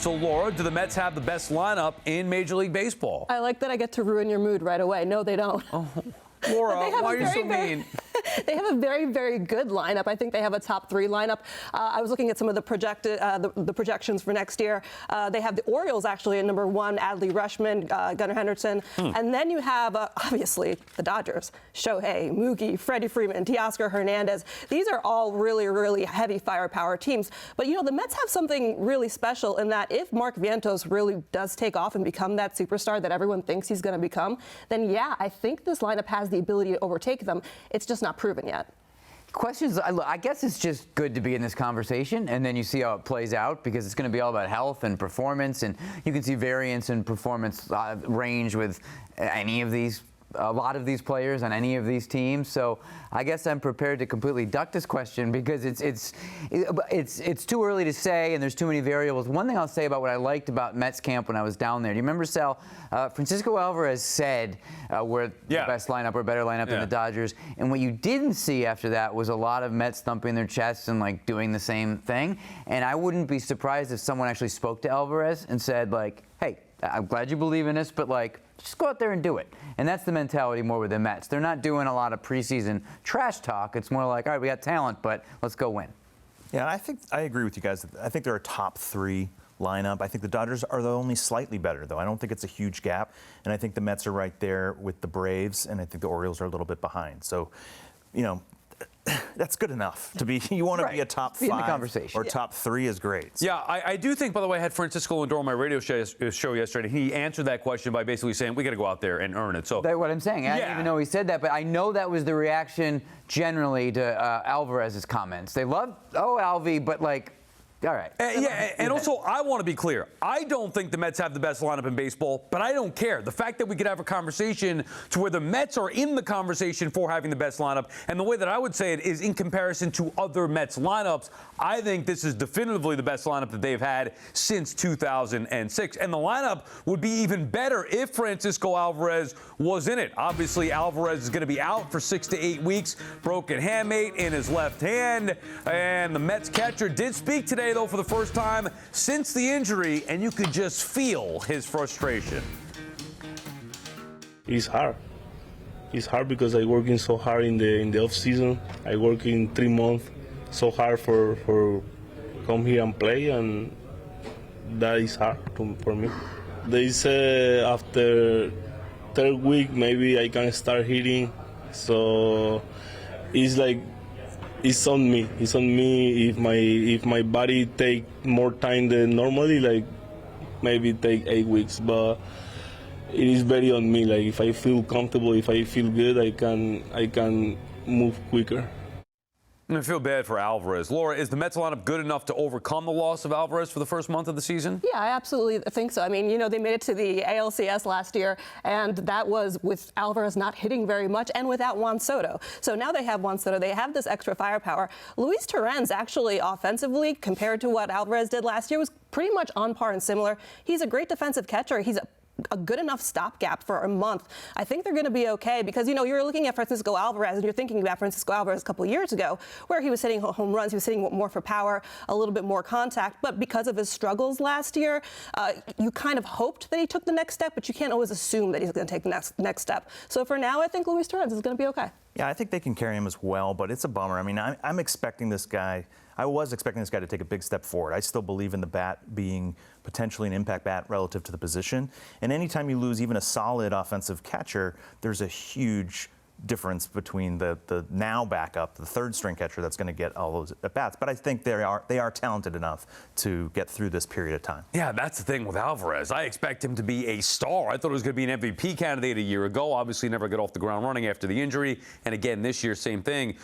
So, Laura, do the Mets have the best lineup in Major League Baseball? I like that I get to ruin your mood right away. No, they don't. Oh, Laura, why are you so mean? They have a very, very good lineup. I think they have a top 3 lineup. I was looking at some of the projections for next year. They have the Orioles actually at number 1, Adley Rutschman, Gunnar Henderson. And then you have, obviously, the Dodgers, Shohei, Mookie, Freddie Freeman, Teoscar Hernandez. These are all really, really heavy firepower teams. But, you know, the Mets have something really special in that if Mark Vientos really does take off and become that superstar that everyone thinks he's going to become, then, yeah, I think this lineup has the ability to overtake them. It's just not proven yet. Questions, I guess it's just good to be in this conversation, and then you see how it plays out, because it's going to be all about health and performance, and you can see variance in performance range with a lot of these players on any of these teams. So I guess I'm prepared to completely duck this question, because it's too early to say, and there's too many variables. One thing I'll say about what I liked about Mets camp when I was down there, do you remember, Sal, Francisco Alvarez said we're the best lineup or better lineup than the Dodgers, and what you didn't see after that was a lot of Mets thumping their chests and like doing the same thing. And I wouldn't be surprised if someone actually spoke to Alvarez and said, like, hey, I'm glad you believe in us, but like, just go out there and do it. And that's the mentality more with the Mets. They're not doing a lot of preseason trash talk. It's more like, all right, we got talent, but let's go win. Yeah, I think I agree with you guys. I think they're a top 3 lineup. I think the Dodgers are only slightly better, though. I don't think it's a huge gap. And I think the Mets are right there with the Braves, and I think the Orioles are a little bit behind. So, you know, that's good enough to be. You want to be a top 5 in the conversation. Or top 3 is great. Yeah, I do think, by the way, I had Francisco Lindor on my radio show yesterday. He answered that question by basically saying, we got to go out there and earn it. So that's what I'm saying. I didn't even know he said that, but I know that was the reaction generally to Alvarez's comments. They love, Alvy, but like, all right. And also, I want to be clear. I don't think the Mets have the best lineup in baseball, but I don't care. The fact that we could have a conversation to where the Mets are in the conversation for having the best lineup, and the way that I would say it is in comparison to other Mets lineups, I think this is definitively the best lineup that they've had since 2006. And the lineup would be even better if Francisco Alvarez was in it. Obviously, Alvarez is going to be out for 6 to 8 weeks, broken handmate in his left hand. And the Mets catcher did speak today, though, for the first time since the injury, and you could just feel his frustration. It's hard. It's hard because I working so hard in the off season. I work in 3 months so hard for come here and play, and that is hard for me. They say after 3rd week maybe I can start hitting, so it's like it's on me. It's on me if my body take more time than normally, like maybe take 8 weeks, but it is very on me. Like if I feel comfortable, if I feel good, I can move quicker. I feel bad for Alvarez. Laura, is the Mets lineup good enough to overcome the loss of Alvarez for the first month of the season? Yeah, I absolutely think so. I mean, you know, they made it to the ALCS last year, and that was with Alvarez not hitting very much and without Juan Soto. So now they have Juan Soto. They have this extra firepower. Luis Torrens actually offensively, compared to what Alvarez did last year, was pretty much on par and similar. He's a great defensive catcher. He's a good enough stopgap for a month. I think they're going to be okay because, you know, you're looking at Francisco Alvarez and you're thinking about Francisco Alvarez a couple of years ago where he was hitting home runs, he was hitting more for power, a little bit more contact. But because of his struggles last year, you kind of hoped that he took the next step, but you can't always assume that he's going to take the next step. So for now, I think Luis Torrens is going to be okay. Yeah, I think they can carry him as well, but it's a bummer. I mean, I'm expecting this guy. I was expecting this guy to take a big step forward. I still believe in the bat being potentially an impact bat relative to the position. And anytime you lose even a solid offensive catcher, there's a huge difference between the now backup, the 3rd string catcher that's going to get all those at bats. But I think they are talented enough to get through this period of time. Yeah, that's the thing with Alvarez. I expect him to be a star. I thought he was going to be an MVP candidate a year ago. Obviously never got off the ground running after the injury. And again, this year, same thing.